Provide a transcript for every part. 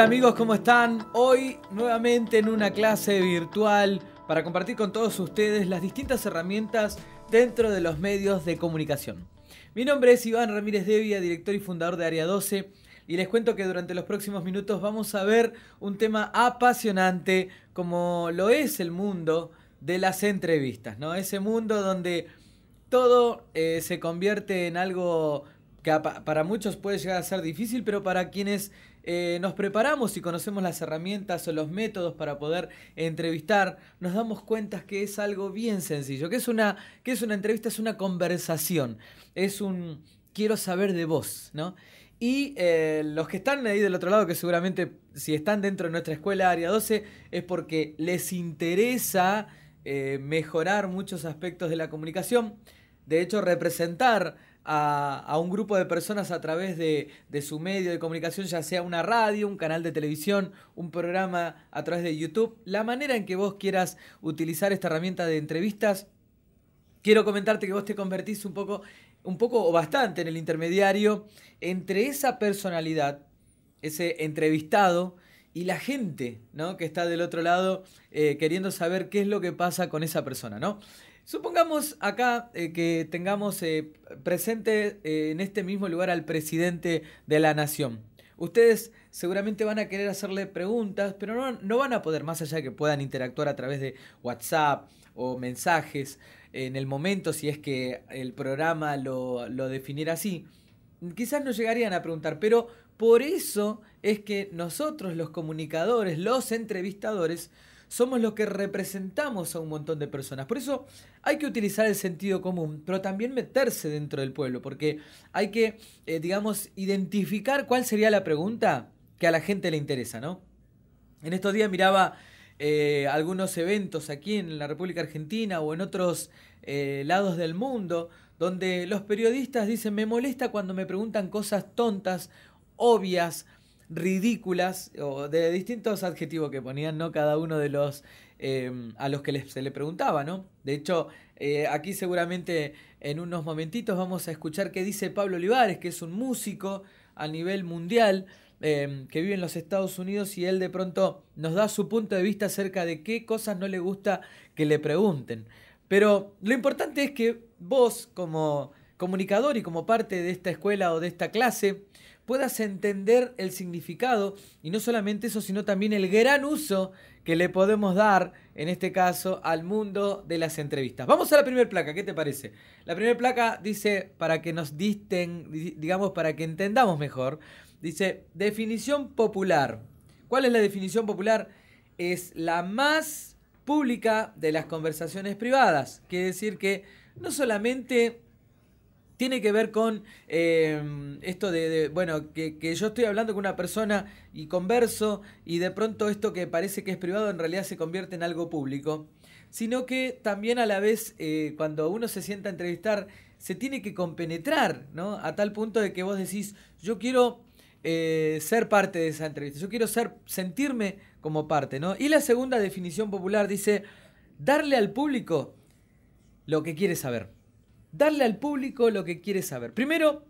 Hola amigos, ¿cómo están? Hoy nuevamente en una clase virtual para compartir con todos ustedes las distintas herramientas dentro de los medios de comunicación. Mi nombre es Iván Ramírez Devia, director y fundador de Área 12, y les cuento que durante los próximos minutos vamos a ver un tema apasionante como lo es el mundo de las entrevistas, ¿no? Ese mundo donde todo se convierte en algo que para muchos puede llegar a ser difícil, pero para quienes nos preparamos y conocemos las herramientas o los métodos para poder entrevistar, nos damos cuenta que es algo bien sencillo, que es una entrevista, es una conversación, es un quiero saber de vos, ¿no? Y los que están ahí del otro lado, que seguramente si están dentro de nuestra escuela Área 12, es porque les interesa mejorar muchos aspectos de la comunicación. De hecho, representar a un grupo de personas a través de su medio de comunicación, ya sea una radio, un canal de televisión, un programa a través de YouTube, la manera en que vos quieras utilizar esta herramienta de entrevistas. Quiero comentarte que vos te convertís un poco o bastante en el intermediario entre esa personalidad, ese entrevistado, y la gente, ¿no?, que está del otro lado queriendo saber qué es lo que pasa con esa persona, ¿no? Supongamos acá que tengamos presente en este mismo lugar al presidente de la nación. Ustedes seguramente van a querer hacerle preguntas, pero no van a poder, más allá de que puedan interactuar a través de WhatsApp o mensajes en el momento, si es que el programa lo definiera así. Quizás no llegarían a preguntar, pero por eso es que nosotros, los comunicadores, los entrevistadores, somos los que representamos a un montón de personas. Por eso hay que utilizar el sentido común, pero también meterse dentro del pueblo, porque hay que, digamos, identificar cuál sería la pregunta que a la gente le interesa, ¿no? En estos días miraba algunos eventos aquí en la República Argentina o en otros lados del mundo, donde los periodistas dicen, me molesta cuando me preguntan cosas tontas, obvias, ridículas, o de distintos adjetivos que ponían, ¿no?, cada uno de los a los que se le preguntaba, ¿no? De hecho, aquí seguramente en unos momentitos vamos a escuchar qué dice Pablo Olivares, que es un músico a nivel mundial, que vive en los Estados Unidos, y él de pronto nos da su punto de vista acerca de qué cosas no le gusta que le pregunten. Pero lo importante es que vos, como comunicador y como parte de esta escuela o de esta clase, puedas entender el significado, y no solamente eso, sino también el gran uso que le podemos dar, en este caso, al mundo de las entrevistas. Vamos a la primera placa, ¿qué te parece? La primera placa dice, para que nos digamos, para que entendamos mejor, dice, definición popular. ¿Cuál es la definición popular? Es la más pública de las conversaciones privadas. Quiere decir que no solamente tiene que ver con esto bueno, que yo estoy hablando con una persona y converso, y de pronto esto que parece que es privado en realidad se convierte en algo público, sino que también a la vez cuando uno se sienta a entrevistar se tiene que compenetrar, ¿no?, a tal punto de que vos decís, yo quiero ser parte de esa entrevista, yo quiero sentirme como parte, ¿no? Y la segunda definición popular dice, darle al público lo que quiere saber. Darle al público lo que quiere saber. Primero,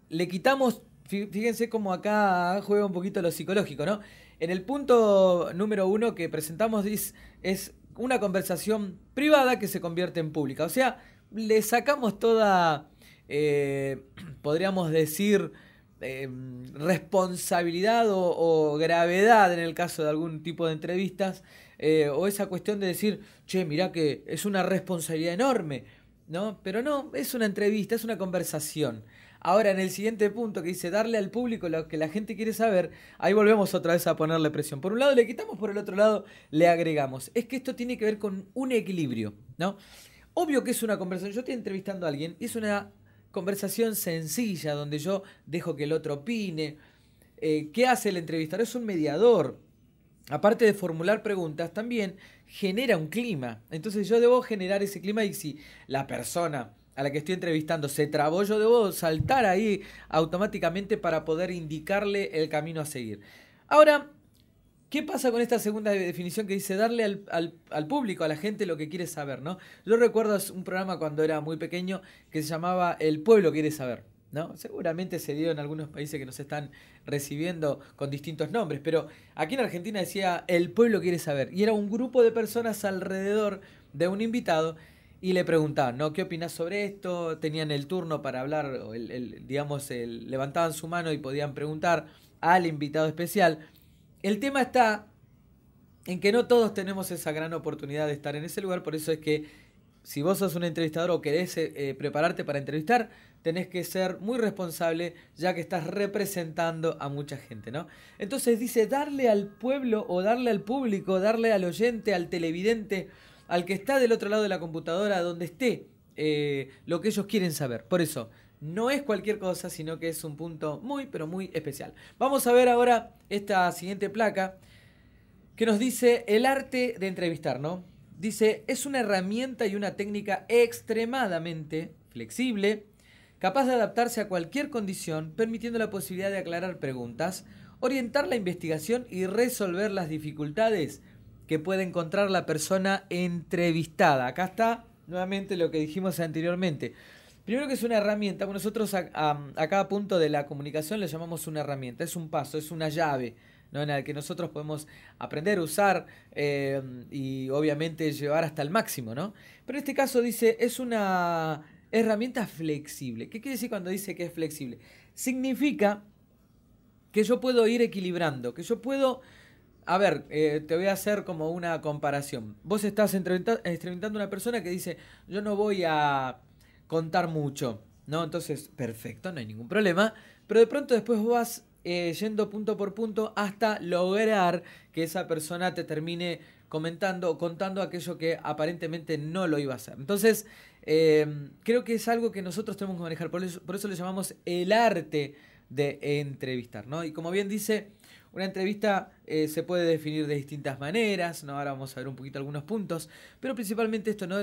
le quitamos, fíjense cómo acá juega un poquito lo psicológico, ¿no? En el punto número 1 que presentamos es una conversación privada que se convierte en pública. O sea, le sacamos toda, podríamos decir, responsabilidad o gravedad en el caso de algún tipo de entrevistas, o esa cuestión de decir, che, mirá que es una responsabilidad enorme, ¿no? Pero no, es una entrevista, es una conversación. Ahora, en el siguiente punto que dice darle al público lo que la gente quiere saber, ahí volvemos otra vez a ponerle presión. Por un lado le quitamos, por el otro lado le agregamos. Es que esto tiene que ver con un equilibrio, ¿no? Obvio que es una conversación. Yo estoy entrevistando a alguien y es una conversación sencilla donde yo dejo que el otro opine. ¿Qué hace el entrevistador? Es un mediador. Aparte de formular preguntas, también genera un clima. Entonces yo debo generar ese clima, y si la persona a la que estoy entrevistando se trabó, yo debo saltar ahí automáticamente para poder indicarle el camino a seguir. Ahora, ¿qué pasa con esta segunda definición que dice darle al público, a la gente, lo que quiere saber, ¿no? Yo recuerdo un programa cuando era muy pequeño que se llamaba El Pueblo Quiere Saber, ¿no? Seguramente se dio en algunos países que nos están recibiendo con distintos nombres, pero aquí en Argentina decía el pueblo quiere saber, y era un grupo de personas alrededor de un invitado y le preguntaban, ¿no? ¿Qué opinas sobre esto? Tenían el turno para hablar, o digamos, levantaban su mano y podían preguntar al invitado especial. El tema está en que no todos tenemos esa gran oportunidad de estar en ese lugar, por eso es que si vos sos un entrevistador o querés prepararte para entrevistar, tenés que ser muy responsable ya que estás representando a mucha gente, ¿no? Entonces dice darle al pueblo o darle al público, darle al oyente, al televidente, al que está del otro lado de la computadora, donde esté, lo que ellos quieren saber. Por eso, no es cualquier cosa, sino que es un punto muy, pero muy especial. Vamos a ver ahora esta siguiente placa que nos dice el arte de entrevistar, ¿no? Dice, es una herramienta y una técnica extremadamente flexible, capaz de adaptarse a cualquier condición, permitiendo la posibilidad de aclarar preguntas, orientar la investigación y resolver las dificultades que puede encontrar la persona entrevistada. Acá está nuevamente lo que dijimos anteriormente. Primero que es una herramienta, bueno, nosotros a cada punto de la comunicación le llamamos una herramienta, es un paso, es una llave, ¿no? En el que nosotros podemos aprender a usar y obviamente llevar hasta el máximo, ¿no? Pero en este caso dice, es una herramienta flexible. ¿Qué quiere decir cuando dice que es flexible? Significa que yo puedo ir equilibrando, que yo puedo... A ver, te voy a hacer como una comparación. Vos estás entrevistando a una persona que dice, yo no voy a contar mucho, ¿no? Entonces, perfecto, no hay ningún problema. Pero de pronto después vas yendo punto por punto hasta lograr que esa persona te termine comentando o contando aquello que aparentemente no lo iba a hacer. Entonces, creo que es algo que nosotros tenemos que manejar. Por eso le llamamos el arte de entrevistar, ¿no? Y como bien dice, una entrevista se puede definir de distintas maneras, ¿no? Ahora vamos a ver un poquito algunos puntos, pero principalmente esto, ¿no?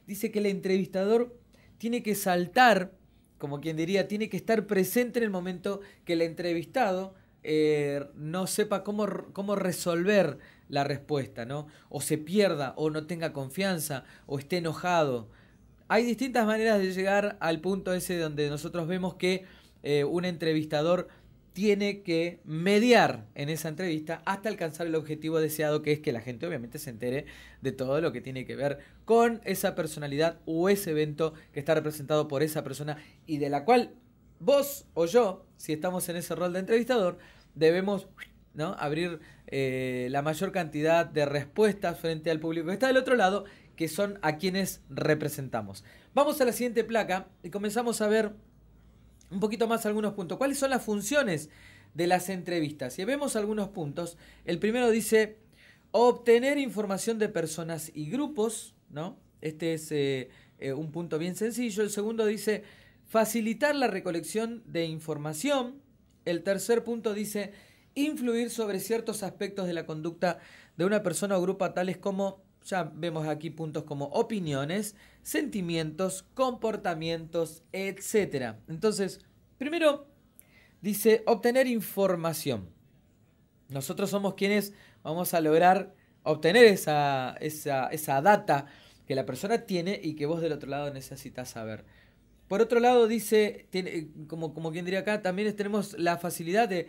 Dice que el entrevistador tiene que saltar, como quien diría, tiene que estar presente en el momento que el entrevistado no sepa cómo resolver la respuesta, ¿no? O se pierda, o no tenga confianza, o esté enojado. Hay distintas maneras de llegar al punto ese donde nosotros vemos que un entrevistador tiene que mediar en esa entrevista hasta alcanzar el objetivo deseado, que es que la gente obviamente se entere de todo lo que tiene que ver con esa personalidad o ese evento que está representado por esa persona y de la cual vos o yo, si estamos en ese rol de entrevistador, debemos, ¿no?, abrir la mayor cantidad de respuestas frente al público que está del otro lado, que son a quienes representamos. Vamos a la siguiente placa y comenzamos a ver un poquito más algunos puntos. ¿Cuáles son las funciones de las entrevistas? Y vemos algunos puntos. El primero dice obtener información de personas y grupos, ¿no? Este es un punto bien sencillo. El segundo dice facilitar la recolección de información. El tercer punto dice influir sobre ciertos aspectos de la conducta de una persona o grupo, tales como, ya vemos aquí puntos como opiniones, sentimientos, comportamientos, etc. Entonces, primero dice obtener información. Nosotros somos quienes vamos a lograr obtener esa data que la persona tiene y que vos del otro lado necesitas saber. Por otro lado, dice, como quien diría acá, también tenemos la facilidad de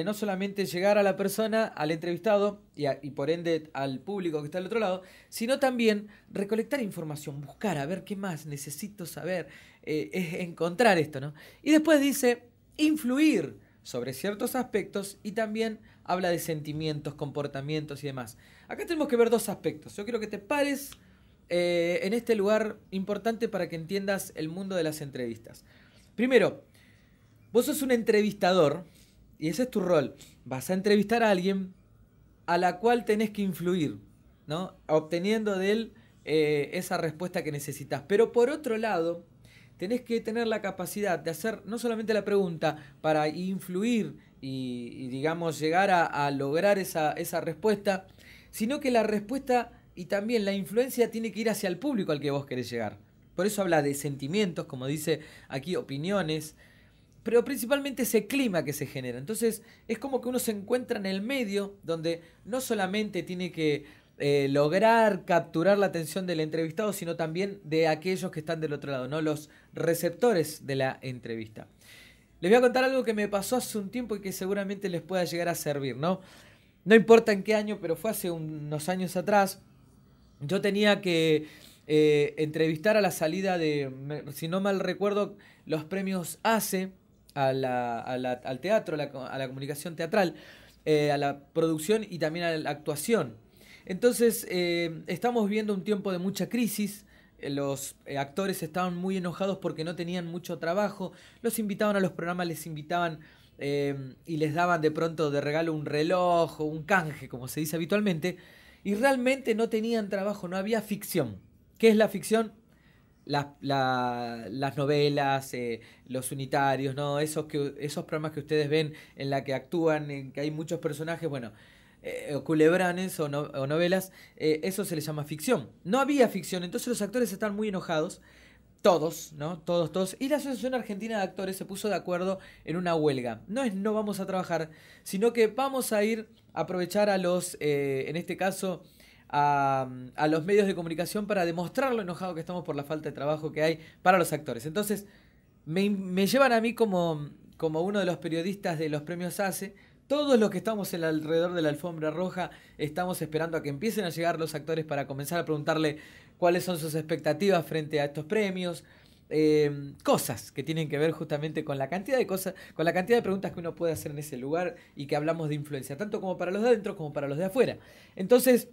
no solamente llegar a la persona, al entrevistado y por ende al público que está al otro lado, sino también recolectar información, buscar, a ver qué más necesito saber, es encontrar esto, ¿no? Y después dice influir sobre ciertos aspectos y también habla de sentimientos, comportamientos y demás. Acá tenemos que ver dos aspectos. Yo quiero que te pares en este lugar importante para que entiendas el mundo de las entrevistas. Primero, vos sos un entrevistador y ese es tu rol. Vas a entrevistar a alguien a la cual tenés que influir, ¿no? Obteniendo de él esa respuesta que necesitas. Pero por otro lado, tenés que tener la capacidad de hacer no solamente la pregunta para influir y digamos, llegar a lograr esa respuesta, sino que la respuesta y también la influencia tiene que ir hacia el público al que vos querés llegar. Por eso habla de sentimientos, como dice aquí, opiniones, pero principalmente ese clima que se genera. Entonces es como que uno se encuentra en el medio, donde no solamente tiene que lograr capturar la atención del entrevistado, sino también de aquellos que están del otro lado, ¿no? Los receptores de la entrevista. Les voy a contar algo que me pasó hace un tiempo y que seguramente les pueda llegar a servir, ¿no? No importa en qué año, pero fue hace unos años atrás. Yo tenía que entrevistar a la salida de, si no mal recuerdo, los premios ACE al teatro, a la comunicación teatral, a la producción y también a la actuación. Entonces, estamos viendo un tiempo de mucha crisis. Los actores estaban muy enojados porque no tenían mucho trabajo. Los invitaban a los programas, les invitaban y les daban de pronto de regalo un reloj o un canje, como se dice habitualmente. Y realmente no tenían trabajo, no había ficción. ¿Qué es la ficción? Las novelas, los unitarios, ¿no? Esos programas que ustedes ven en la que actúan, en que hay muchos personajes, bueno, o culebranes o novelas, eso se les llama ficción. No había ficción, entonces los actores están muy enojados, todos, ¿no? Todos, todos. Y la Asociación Argentina de Actores se puso de acuerdo en una huelga. No es no vamos a trabajar, sino que vamos a ir a aprovechar a los, en este caso, a los medios de comunicación para demostrar lo enojado que estamos por la falta de trabajo que hay para los actores. Entonces, me llevan a mí como uno de los periodistas de los premios ACE. Todos los que estamos alrededor de la alfombra roja estamos esperando a que empiecen a llegar los actores para comenzar a preguntarle cuáles son sus expectativas frente a estos premios. Cosas que tienen que ver justamente con la cantidad de cosas, con la cantidad de preguntas que uno puede hacer en ese lugar y que hablamos de influencia, tanto como para los de adentro como para los de afuera. Entonces,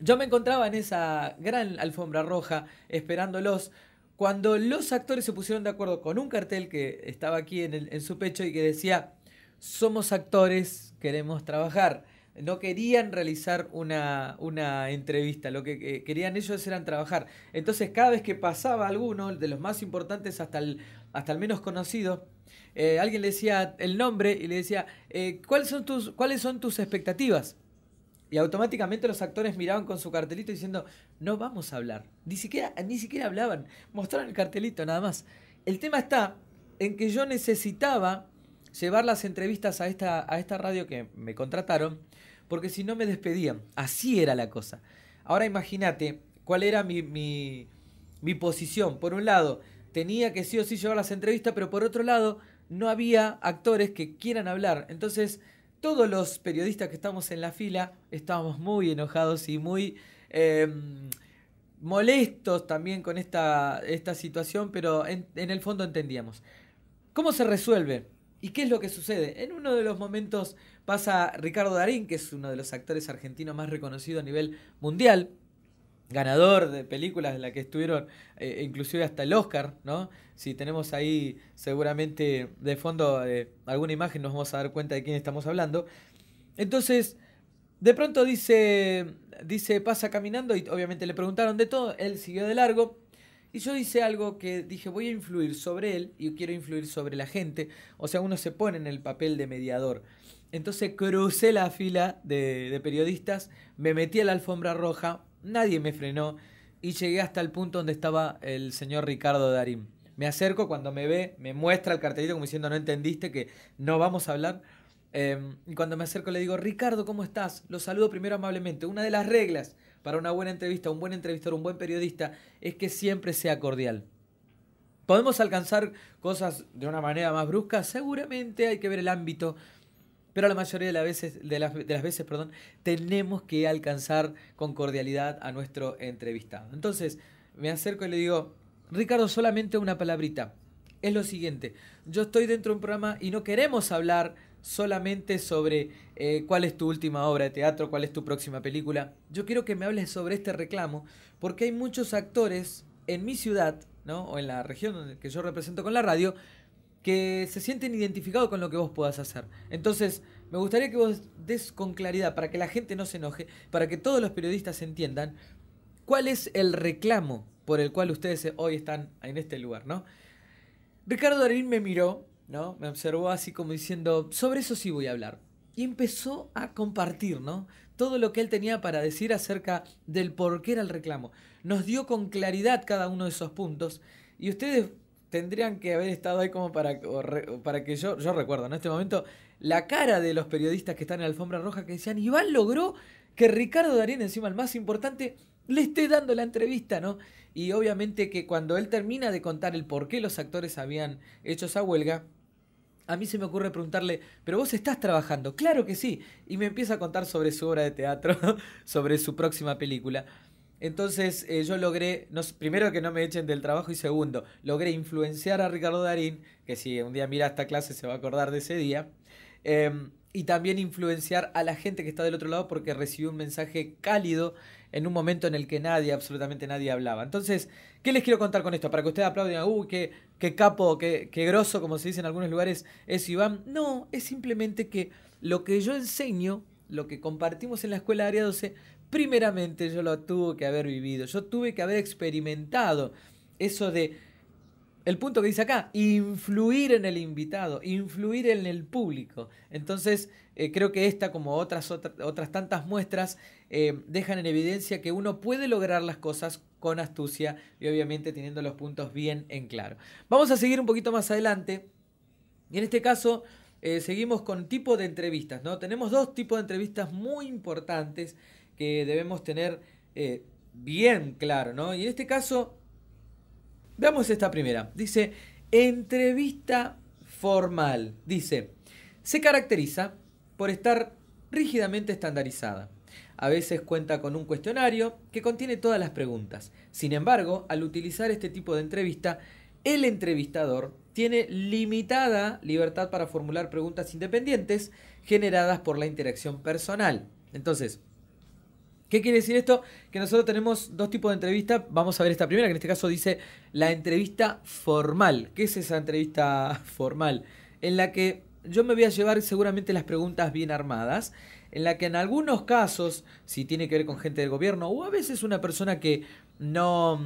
yo me encontraba en esa gran alfombra roja esperándolos cuando los actores se pusieron de acuerdo con un cartel que estaba aquí en su pecho y que decía: somos actores, queremos trabajar. No querían realizar una entrevista, lo que querían ellos era trabajar. Entonces, cada vez que pasaba alguno, de los más importantes hasta el menos conocido, alguien le decía el nombre y le decía, ¿cuáles son tus expectativas? Y automáticamente los actores miraban con su cartelito diciendo, no vamos a hablar. Ni siquiera hablaban, mostraron el cartelito nada más. El tema está en que yo necesitaba llevar las entrevistas a esta radio que me contrataron, porque si no me despedían. Así era la cosa. Ahora imagínate cuál era mi posición. Por un lado, tenía que sí o sí llevar las entrevistas, pero por otro lado, no había actores que quieran hablar. Entonces, todos los periodistas que estamos en la fila estábamos muy enojados y muy molestos también con esta situación, pero en el fondo entendíamos. ¿Cómo se resuelve? ¿Y qué es lo que sucede? En uno de los momentos pasa Ricardo Darín, que es uno de los actores argentinos más reconocidos a nivel mundial, ganador de películas en las que estuvieron, inclusive hasta el Oscar, ¿no? Si tenemos ahí seguramente de fondo alguna imagen nos vamos a dar cuenta de quién estamos hablando. Entonces, de pronto dice, pasa caminando y obviamente le preguntaron de todo, él siguió de largo. Y yo hice algo que dije, voy a influir sobre él y quiero influir sobre la gente. O sea, uno se pone en el papel de mediador. Entonces crucé la fila de periodistas, me metí a la alfombra roja, nadie me frenó y llegué hasta el punto donde estaba el señor Ricardo Darín. Me acerco, cuando me ve, me muestra el cartelito como diciendo, no entendiste que no vamos a hablar. Y cuando me acerco le digo, Ricardo, ¿cómo estás? Lo saludo primero amablemente. Una de las reglas para una buena entrevista, un buen entrevistador, un buen periodista, es que siempre sea cordial. ¿Podemos alcanzar cosas de una manera más brusca? Seguramente hay que ver el ámbito, pero la mayoría de las veces, tenemos que alcanzar con cordialidad a nuestro entrevistado. Entonces, me acerco y le digo, Ricardo, solamente una palabrita. Es lo siguiente, yo estoy dentro de un programa y no queremos hablar solamente sobre cuál es tu última obra de teatro, cuál es tu próxima película. Yo quiero que me hables sobre este reclamo, porque hay muchos actores en mi ciudad, ¿no? O en la región que yo represento con la radio, que se sienten identificados con lo que vos puedas hacer. Entonces, me gustaría que vos des con claridad, para que la gente no se enoje, para que todos los periodistas entiendan cuál es el reclamo por el cual ustedes hoy están en este lugar, ¿no? Ricardo Darín me miró, ¿no? Me observó así como diciendo, sobre eso sí voy a hablar. Y empezó a compartir, ¿no? Todo lo que él tenía para decir acerca del por qué era el reclamo. Nos dio con claridad cada uno de esos puntos. Y ustedes tendrían que haber estado ahí como para que yo recuerdo en este momento la cara de los periodistas que están en la alfombra roja que decían, Iván logró que Ricardo Darín, encima el más importante, le esté dando la entrevista, ¿no? Y obviamente que cuando él termina de contar el por qué los actores habían hecho esa huelga, a mí se me ocurre preguntarle, ¿pero vos estás trabajando? Claro que sí. Y me empieza a contar sobre su obra de teatro, sobre su próxima película. Entonces yo logré, no, primero que no me echen del trabajo y segundo, logré influenciar a Ricardo Darín, que si un día mira esta clase se va a acordar de ese día, y también influenciar a la gente que está del otro lado porque recibió un mensaje cálido en un momento en el que nadie, absolutamente nadie hablaba. Entonces, ¿qué les quiero contar con esto? Para que ustedes aplaudan, qué capo, qué grosso, como se dice en algunos lugares, es Iván. No, es simplemente que lo que yo enseño, lo que compartimos en la escuela de Área 12, primeramente yo lo tuve que haber vivido, yo tuve que haber experimentado eso de, el punto que dice acá, influir en el invitado, influir en el público. Entonces, creo que esta, como otras tantas muestras, dejan en evidencia que uno puede lograr las cosas con astucia y obviamente teniendo los puntos bien en claro. Vamos a seguir un poquito más adelante y en este caso seguimos con tipo de entrevistas, ¿no? Tenemos dos tipos de entrevistas muy importantes que debemos tener bien claro, ¿no? Y en este caso, veamos esta primera. Dice, entrevista formal. Dice, se caracteriza por estar rígidamente estandarizada. A veces cuenta con un cuestionario que contiene todas las preguntas. Sin embargo, al utilizar este tipo de entrevista, el entrevistador tiene limitada libertad para formular preguntas independientes generadas por la interacción personal. Entonces, ¿qué quiere decir esto? Que nosotros tenemos dos tipos de entrevista. Vamos a ver esta primera, que en este caso dice la entrevista formal. ¿Qué es esa entrevista formal? En la que yo me voy a llevar seguramente las preguntas bien armadas, en la que en algunos casos, si tiene que ver con gente del gobierno, o a veces una persona que no,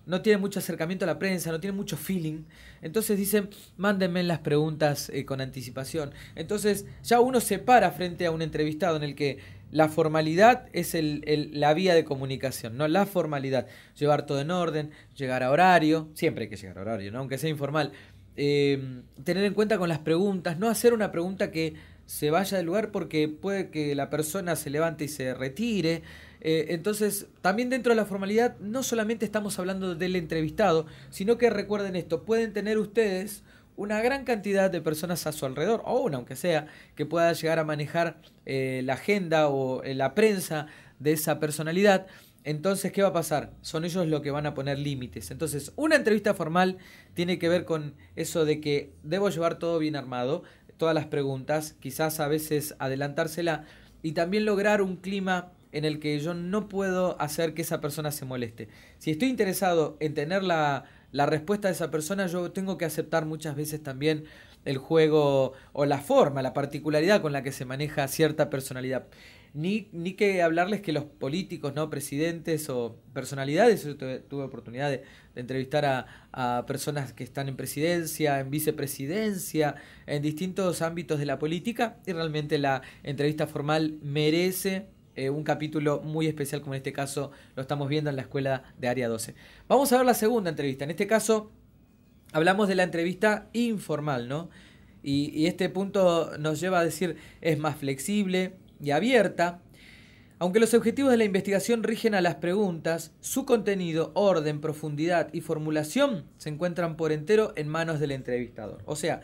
no tiene mucho acercamiento a la prensa, no tiene mucho feeling, entonces dicen, mándenme las preguntas con anticipación. Entonces ya uno se para frente a un entrevistado en el que la formalidad es la vía de comunicación, ¿no? La formalidad, llevar todo en orden, llegar a horario, siempre hay que llegar a horario, ¿no? Aunque sea informal. Tener en cuenta con las preguntas, no hacer una pregunta que se vaya del lugar porque puede que la persona se levante y se retire. Entonces, también dentro de la formalidad, no solamente estamos hablando del entrevistado, sino que recuerden esto, pueden tener ustedes una gran cantidad de personas a su alrededor, o una aunque sea, que pueda llegar a manejar la agenda o la prensa de esa personalidad. Entonces, ¿qué va a pasar? Son ellos los que van a poner límites. Entonces, una entrevista formal tiene que ver con eso de que debo llevar todo bien armado, todas las preguntas, quizás a veces adelantársela y también lograr un clima en el que yo no puedo hacer que esa persona se moleste. Si estoy interesado en tener la respuesta de esa persona, yo tengo que aceptar muchas veces también el juego o la forma, la particularidad con la que se maneja cierta personalidad. Ni que hablarles que los políticos, ¿no? Presidentes o personalidades, yo tuve oportunidad de entrevistar a personas que están en presidencia, en vicepresidencia, en distintos ámbitos de la política, y realmente la entrevista formal merece un capítulo muy especial, como en este caso lo estamos viendo en la escuela de Área 12. Vamos a ver la segunda entrevista. En este caso hablamos de la entrevista informal, ¿no? Y este punto nos lleva a decir, es más flexible y abierta. Aunque los objetivos de la investigación rigen a las preguntas, su contenido, orden, profundidad y formulación se encuentran por entero en manos del entrevistador. O sea,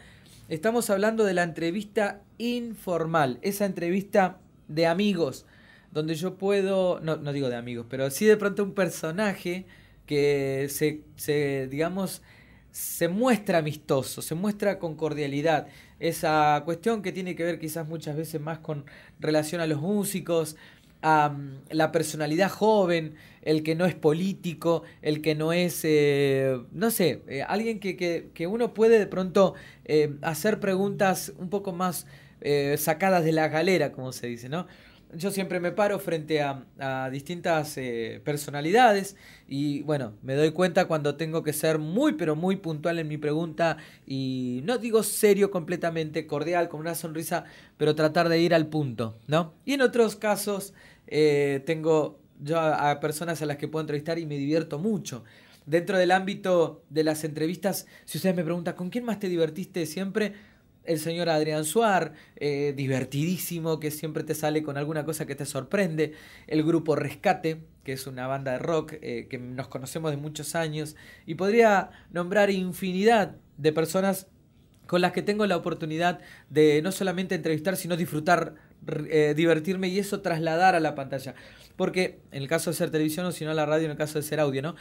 estamos hablando de la entrevista informal, esa entrevista de amigos, donde yo puedo, no digo de amigos, pero sí de pronto un personaje que digamos, se muestra amistoso, se muestra con cordialidad. Esa cuestión que tiene que ver quizás muchas veces más con relación a los músicos, a la personalidad joven, el que no es político, el que no es, alguien que uno puede de pronto hacer preguntas un poco más sacadas de la galera, como se dice, ¿no? Yo siempre me paro frente a distintas personalidades y bueno, me doy cuenta cuando tengo que ser muy pero muy puntual en mi pregunta y no digo serio completamente, cordial, con una sonrisa, pero tratar de ir al punto, ¿no? Y en otros casos tengo yo a personas a las que puedo entrevistar y me divierto mucho. Dentro del ámbito de las entrevistas, si ustedes me preguntan, ¿con quién más te divertiste siempre? El señor Adrián Suar, divertidísimo, que siempre te sale con alguna cosa que te sorprende. El grupo Rescate, que es una banda de rock que nos conocemos de muchos años. Y podría nombrar infinidad de personas con las que tengo la oportunidad de no solamente entrevistar, sino disfrutar, divertirme y eso trasladar a la pantalla. Porque en el caso de ser televisión o si no la radio, en el caso de ser audio, ¿no?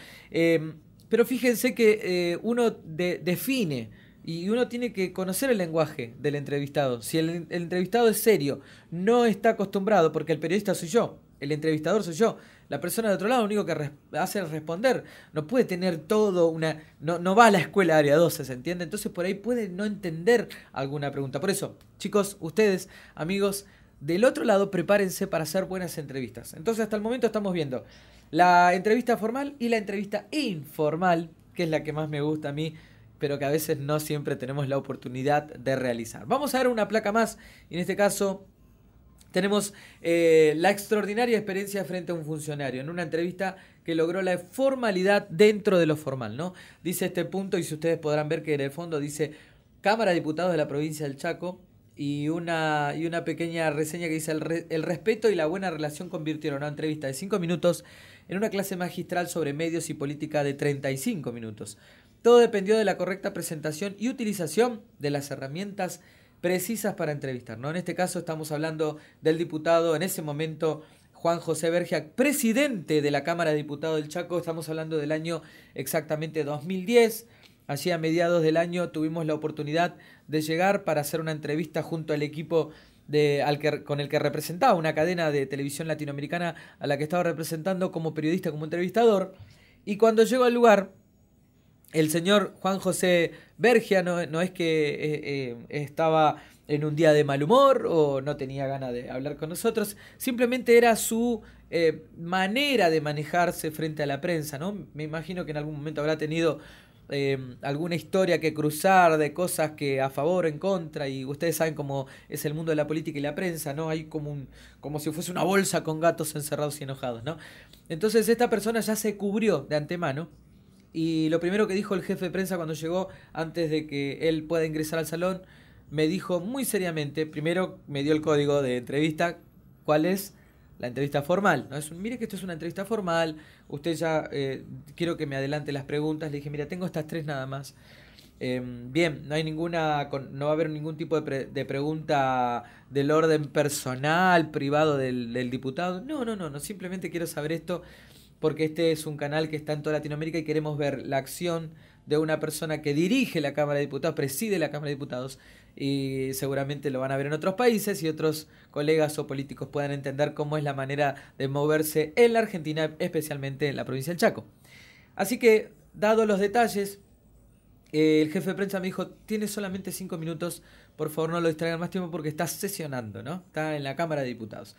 Pero fíjense que uno define y uno tiene que conocer el lenguaje del entrevistado. Si el entrevistado es serio, no está acostumbrado, porque el periodista soy yo, el entrevistador soy yo. La persona de otro lado lo único que hace es responder. No puede tener todo una... No va a la escuela de área 12, ¿se entiende? Entonces por ahí puede no entender alguna pregunta. Por eso, chicos, ustedes, amigos, del otro lado prepárense para hacer buenas entrevistas. Entonces hasta el momento estamos viendo la entrevista formal y la entrevista informal, que es la que más me gusta a mí, pero que a veces no siempre tenemos la oportunidad de realizar. Vamos a ver una placa más, y en este caso tenemos la extraordinaria experiencia frente a un funcionario, en una entrevista que logró la formalidad dentro de lo formal, ¿no? Dice este punto, y si ustedes podrán ver que en el fondo dice Cámara de Diputados de la provincia del Chaco, y una pequeña reseña que dice el respeto y la buena relación convirtieron una entrevista de 5 minutos en una clase magistral sobre medios y política de 35 minutos. Todo dependió de la correcta presentación y utilización de las herramientas precisas para entrevistar, ¿no? En este caso estamos hablando del diputado, en ese momento, Juan José Bergia, presidente de la Cámara de Diputados del Chaco. Estamos hablando del año exactamente 2010. Allí a mediados del año tuvimos la oportunidad de llegar para hacer una entrevista junto al equipo con el que representaba una cadena de televisión latinoamericana a la que estaba representando como periodista, como entrevistador. Y cuando llego al lugar, el señor Juan José Bergia no es que estaba en un día de mal humor o no tenía ganas de hablar con nosotros, simplemente era su manera de manejarse frente a la prensa, ¿no? Me imagino que en algún momento habrá tenido alguna historia que cruzar de cosas que a favor o en contra, y ustedes saben cómo es el mundo de la política y la prensa, ¿no? Hay como si fuese una bolsa con gatos encerrados y enojados, ¿no? Entonces esta persona ya se cubrió de antemano. Y lo primero que dijo el jefe de prensa cuando llegó, antes de que él pueda ingresar al salón, me dijo muy seriamente, primero me dio el código de entrevista, ¿cuál es? La entrevista formal, ¿no? Mire que esto es una entrevista formal, usted ya, quiero que me adelante las preguntas. Le dije, mira, tengo estas 3 nada más. Bien, no hay no va a haber ningún tipo de pregunta del orden personal, privado del diputado. No, simplemente quiero saber esto, porque este es un canal que está en toda Latinoamérica y queremos ver la acción de una persona que dirige la Cámara de Diputados, preside la Cámara de Diputados, y seguramente lo van a ver en otros países y otros colegas o políticos puedan entender cómo es la manera de moverse en la Argentina, especialmente en la provincia del Chaco. Así que, dado los detalles, el jefe de prensa me dijo, tiene solamente 5 minutos, por favor no lo distraigan más tiempo porque está sesionando, ¿no? Está en la Cámara de Diputados.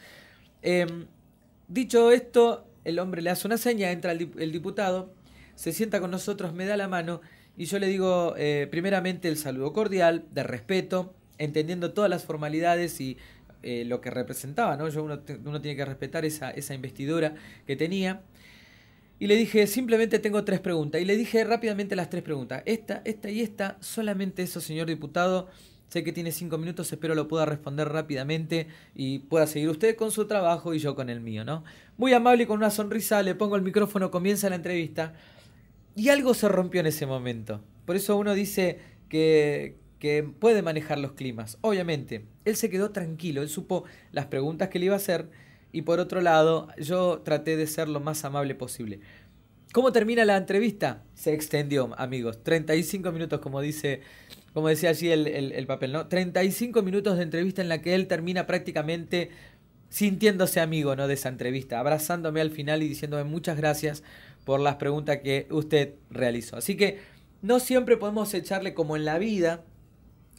Dicho esto, el hombre le hace una seña, entra el diputado, se sienta con nosotros, me da la mano y yo le digo primeramente el saludo cordial, de respeto, entendiendo todas las formalidades y lo que representaba, ¿no? Uno tiene que respetar esa investidura que tenía. Y le dije, simplemente tengo 3 preguntas. Y le dije rápidamente las 3 preguntas. Esta y esta, solamente eso, señor diputado. Sé que tiene 5 minutos, espero lo pueda responder rápidamente y pueda seguir usted con su trabajo y yo con el mío, ¿no? Muy amable y con una sonrisa, le pongo el micrófono, comienza la entrevista. Y algo se rompió en ese momento. Por eso uno dice que puede manejar los climas. Obviamente, él se quedó tranquilo, él supo las preguntas que le iba a hacer. Y por otro lado, yo traté de ser lo más amable posible. ¿Cómo termina la entrevista? Se extendió, amigos. 35 minutos, como decía allí el papel, ¿no? 35 minutos de entrevista en la que él termina prácticamente sintiéndose amigo, ¿no?, de esa entrevista, abrazándome al final y diciéndome muchas gracias por las preguntas que usted realizó. Así que no siempre podemos echarle, como en la vida,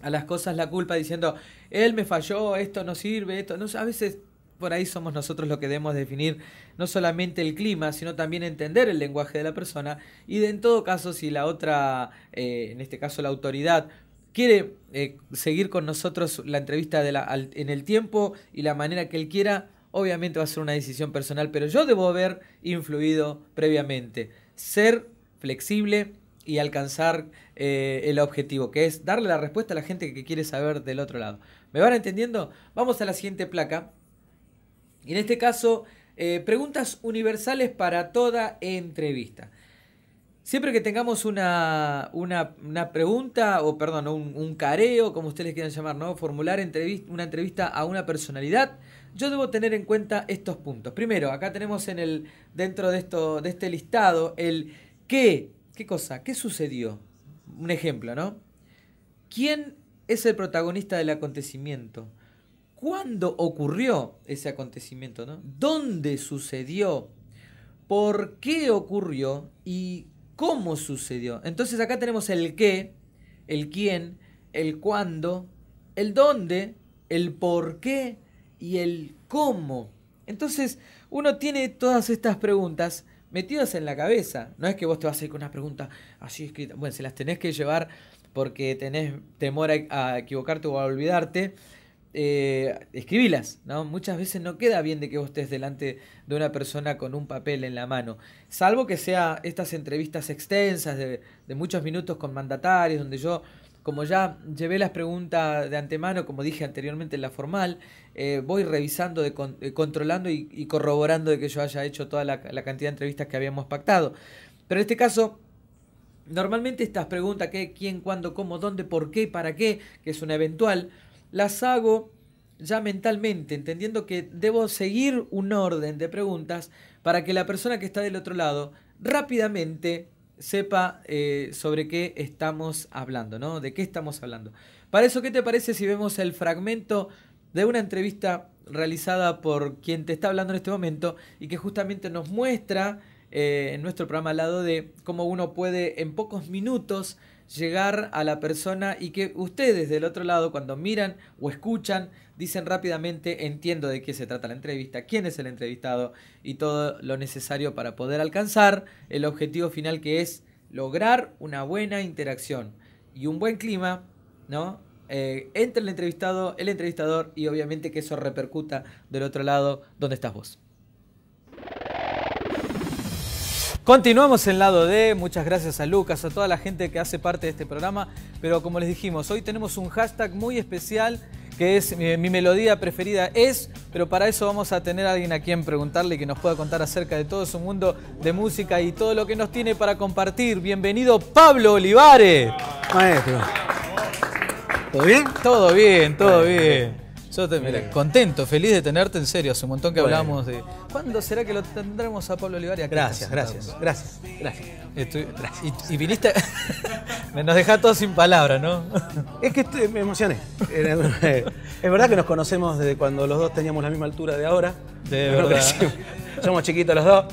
a las cosas la culpa diciendo, él me falló, esto no sirve, esto no. A veces por ahí somos nosotros los que debemos definir no solamente el clima, sino también entender el lenguaje de la persona. Y en todo caso, si la otra, en este caso la autoridad, quiere seguir con nosotros la entrevista en el tiempo y la manera que él quiera, obviamente va a ser una decisión personal, pero yo debo haber influido previamente. Ser flexible y alcanzar el objetivo, que es darle la respuesta a la gente que quiere saber del otro lado. ¿Me van entendiendo? Vamos a la siguiente placa. Y en este caso, preguntas universales para toda entrevista. Siempre que tengamos una pregunta, o perdón, un careo, como ustedes quieran llamar, ¿no? Formular una entrevista a una personalidad, yo debo tener en cuenta estos puntos. Primero, acá tenemos dentro de este listado el qué cosa, qué sucedió. Un ejemplo, ¿no? ¿Quién es el protagonista del acontecimiento? ¿Cuándo ocurrió ese acontecimiento, ¿no? ¿Dónde sucedió? ¿Por qué ocurrió? ¿Y cómo sucedió? Entonces acá tenemos el qué, el quién, el cuándo, el dónde, el por qué y el cómo. Entonces uno tiene todas estas preguntas metidas en la cabeza. No es que vos te vas a ir con una pregunta así escrita. Bueno, se las tenés que llevar porque tenés temor a equivocarte o a olvidarte. Escribilas, ¿no? Muchas veces no queda bien de que vos estés delante de una persona con un papel en la mano, salvo que sea estas entrevistas extensas de muchos minutos con mandatarios, donde yo, como ya llevé las preguntas de antemano, como dije anteriormente en la formal, voy revisando, controlando y corroborando de que yo haya hecho toda la cantidad de entrevistas que habíamos pactado. Pero en este caso, normalmente estas preguntas, ¿qué, quién, cuándo, cómo, dónde, por qué, para qué, que es una eventual, las hago ya mentalmente, entendiendo que debo seguir un orden de preguntas para que la persona que está del otro lado rápidamente sepa sobre qué estamos hablando, ¿no? De qué estamos hablando. Para eso, ¿qué te parece si vemos el fragmento de una entrevista realizada por quien te está hablando en este momento y que justamente nos muestra en nuestro programa al lado de cómo uno puede en pocos minutos llegar a la persona y que ustedes del otro lado, cuando miran o escuchan, dicen rápidamente: entiendo de qué se trata la entrevista, quién es el entrevistado y todo lo necesario para poder alcanzar el objetivo final, que es lograr una buena interacción y un buen clima, ¿no? Entre el entrevistado, el entrevistador, y obviamente que eso repercuta del otro lado donde estás vos. Continuamos en lado D, muchas gracias a Lucas, a toda la gente que hace parte de este programa, pero como les dijimos, hoy tenemos un hashtag muy especial que es mi melodía preferida es, pero para eso vamos a tener a alguien a quien preguntarle y que nos pueda contar acerca de todo su mundo de música y todo lo que nos tiene para compartir. Bienvenido, Pablo Olivares. Maestro. ¿Todo bien? Todo bien, todo bien. Yo contento, feliz de tenerte, en serio. Hace un montón que hablamos de... ¿Cuándo será que lo tendremos a Pablo Olivares aquí? Gracias. Y viniste... Nos deja todos sin palabras, ¿no? Es que me emocioné. Es verdad que nos conocemos desde cuando los dos teníamos la misma altura de ahora. De verdad. Somos chiquitos los dos.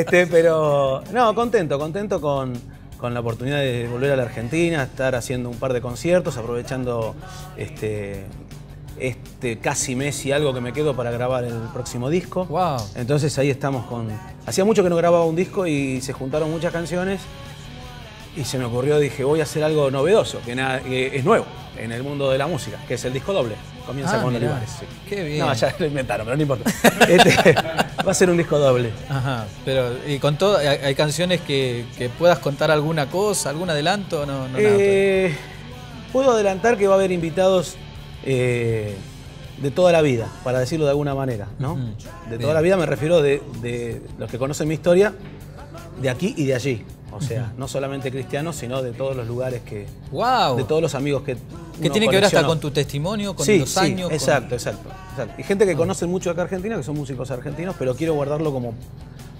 Pero no, contento con la oportunidad de volver a la Argentina, estar haciendo un par de conciertos, aprovechando casi mes y algo que me quedo para grabar el próximo disco. Wow. Entonces ahí estamos con... Hacía mucho que no grababa un disco y se juntaron muchas canciones y se me ocurrió, dije, voy a hacer algo novedoso, que es nuevo en el mundo de la música, que es el disco doble. Comienza con Olivares. Sí. Qué bien. No, ya lo inventaron, pero no importa. Va a ser un disco doble. Ajá, pero y con todo, ¿hay canciones que puedas contar alguna cosa, algún adelanto o no? Nada. Puedo adelantar que va a haber invitados de toda la vida, para decirlo de alguna manera, ¿no? De toda la vida me refiero de los que conocen mi historia, de aquí y de allí. O sea, no solamente cristianos, sino de todos los lugares que... ¡Wow! De todos los amigos que ¿Qué tiene que ver hasta con tu testimonio, con los años? Exacto. Y gente que conoce mucho acá Argentina, que son músicos argentinos, pero quiero guardarlo como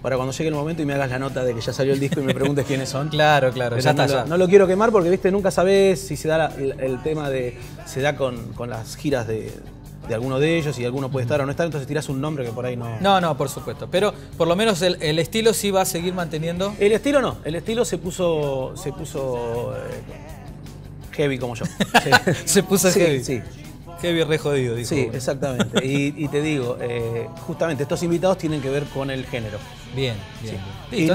para cuando llegue el momento y me hagas la nota de que ya salió el disco y me preguntes quiénes son. Claro, ya está. No lo quiero quemar porque, viste, nunca sabés si se da el tema de... Se da con las giras de alguno de ellos y alguno puede estar o no estar, entonces tirás un nombre que por ahí no... No, por supuesto. Pero por lo menos el estilo sí va a seguir manteniendo. El estilo no. El estilo se puso heavy como yo. Sí. Se puso heavy. Sí. Heavy re jodido, dijo. Sí, exactamente. Y te digo, justamente estos invitados tienen que ver con el género. Bien. Sí. Y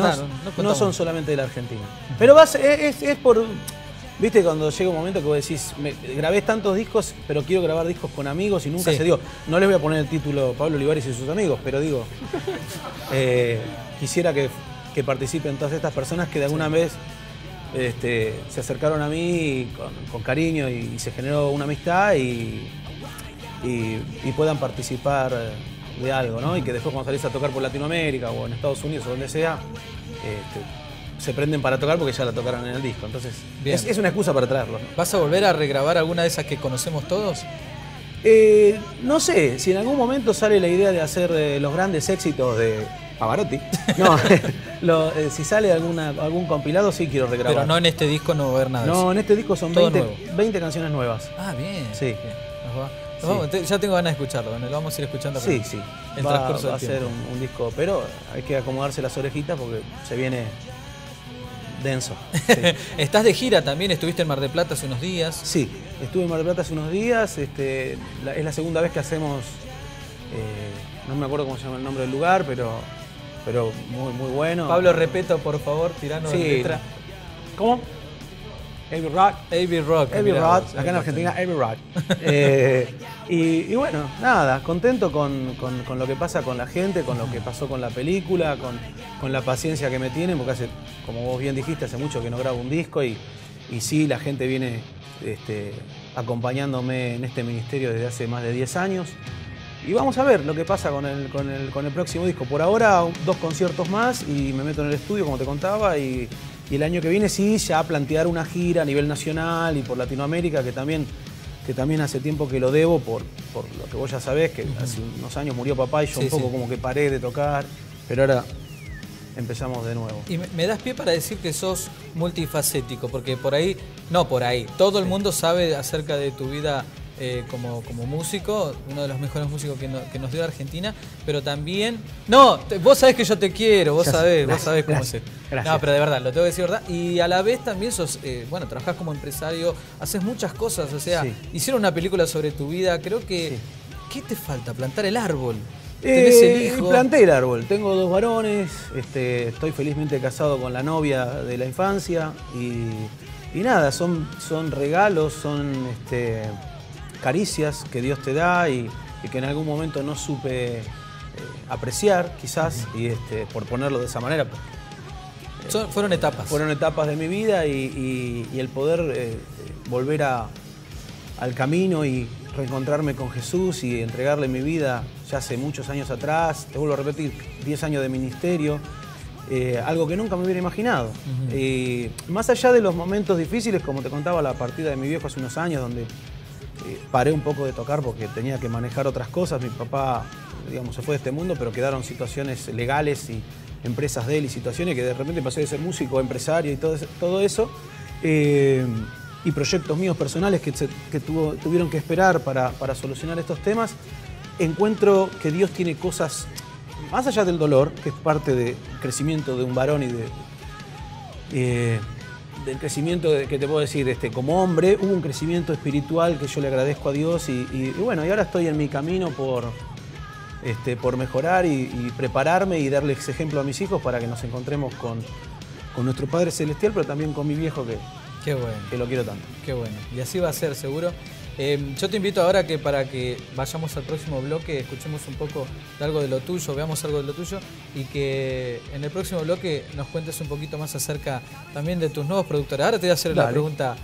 no son solamente de la Argentina. Pero es por... Viste, cuando llega un momento que vos decís, grabé tantos discos, pero quiero grabar discos con amigos y nunca se dio. No les voy a poner el título Pablo Olivares y sus amigos, pero digo, quisiera que participen todas estas personas que de alguna vez se acercaron a mí con cariño y se generó una amistad y puedan participar de algo, ¿no? Y que después cuando salís a tocar por Latinoamérica o en Estados Unidos o donde sea, se prenden para tocar porque ya la tocaron en el disco. Entonces, es una excusa para traerlos, ¿no? ¿Vas a volver a regrabar alguna de esas que conocemos todos? No sé, si en algún momento sale la idea de hacer los grandes éxitos de Pavarotti. No, si sale algún compilado, sí quiero regrabar. Pero no en este disco no va a haber nada de eso. No, en este disco son 20 canciones nuevas. Ah, bien. Sí. Bien. Ya tengo ganas de escucharlo, bueno, lo vamos a ir escuchando. Sí. El transcurso va a ser un disco, pero hay que acomodarse las orejitas porque se viene denso. Sí. Estás de gira también, estuviste en Mar del Plata hace unos días. Sí, estuve en Mar del Plata hace unos días. Es la segunda vez que hacemos, no me acuerdo cómo se llama el nombre del lugar, pero muy bueno. Pablo, repeto, por favor, tiranos la letra. ¿Cómo? Abbey Road. Abbey Road. Acá en Argentina, Abbey Road. Y bueno, nada, contento con lo que pasa con la gente, con lo que pasó con la película, con la paciencia que me tienen, porque hace, como vos bien dijiste, hace mucho que no grabo un disco y sí, la gente viene acompañándome en este ministerio desde hace más de 10 años. Y vamos a ver lo que pasa con el próximo disco. Por ahora, 2 conciertos más y me meto en el estudio, como te contaba, y el año que viene sí, ya plantear una gira a nivel nacional y por Latinoamérica, que también hace tiempo que lo debo, por lo que vos ya sabés, que hace unos años murió papá y yo un poco como que paré de tocar, pero ahora empezamos de nuevo. Y me das pie para decir que sos multifacético, porque todo el mundo sabe acerca de tu vida como músico, uno de los mejores músicos que nos dio Argentina, pero también... No, vos sabés que yo te quiero, vos sabés cómo es. No, pero de verdad, lo tengo que decir verdad. Y a la vez también sos, trabajás como empresario, haces muchas cosas, o sea, hicieron una película sobre tu vida, creo que... Sí. ¿Qué te falta? ¿Plantar el árbol? ¿Tenés el hijo? Planté el árbol, tengo 2 varones, estoy felizmente casado con la novia de la infancia y nada, son regalos, son... caricias que Dios te da y que en algún momento no supe apreciar, quizás, y por ponerlo de esa manera. Fueron etapas. Fueron etapas de mi vida y el poder volver al camino y reencontrarme con Jesús y entregarle mi vida ya hace muchos años atrás. Te vuelvo a repetir, 10 años de ministerio, algo que nunca me hubiera imaginado. Más allá de los momentos difíciles, como te contaba, la partida de mi viejo hace unos años, donde paré un poco de tocar porque tenía que manejar otras cosas. Mi papá, digamos, se fue de este mundo, pero quedaron situaciones legales y empresas de él y situaciones que de repente pasé de ser músico a empresario y todo eso. Y proyectos míos personales que tuvieron que esperar para solucionar estos temas. Encuentro que Dios tiene cosas, más allá del dolor, que es parte del crecimiento de un varón y del crecimiento que te puedo decir, como hombre, hubo un crecimiento espiritual que yo le agradezco a Dios y bueno, y ahora estoy en mi camino por mejorar y prepararme y darles ejemplo a mis hijos para que nos encontremos con nuestro Padre Celestial, pero también con mi viejo Qué bueno. Que lo quiero tanto. Qué bueno. Y así va a ser, seguro. Yo te invito ahora que para que vayamos al próximo bloque, escuchemos un poco de algo de lo tuyo, veamos algo de lo tuyo y que en el próximo bloque nos cuentes un poquito más acerca también de tus nuevos productores. Ahora te voy a hacer la pregunta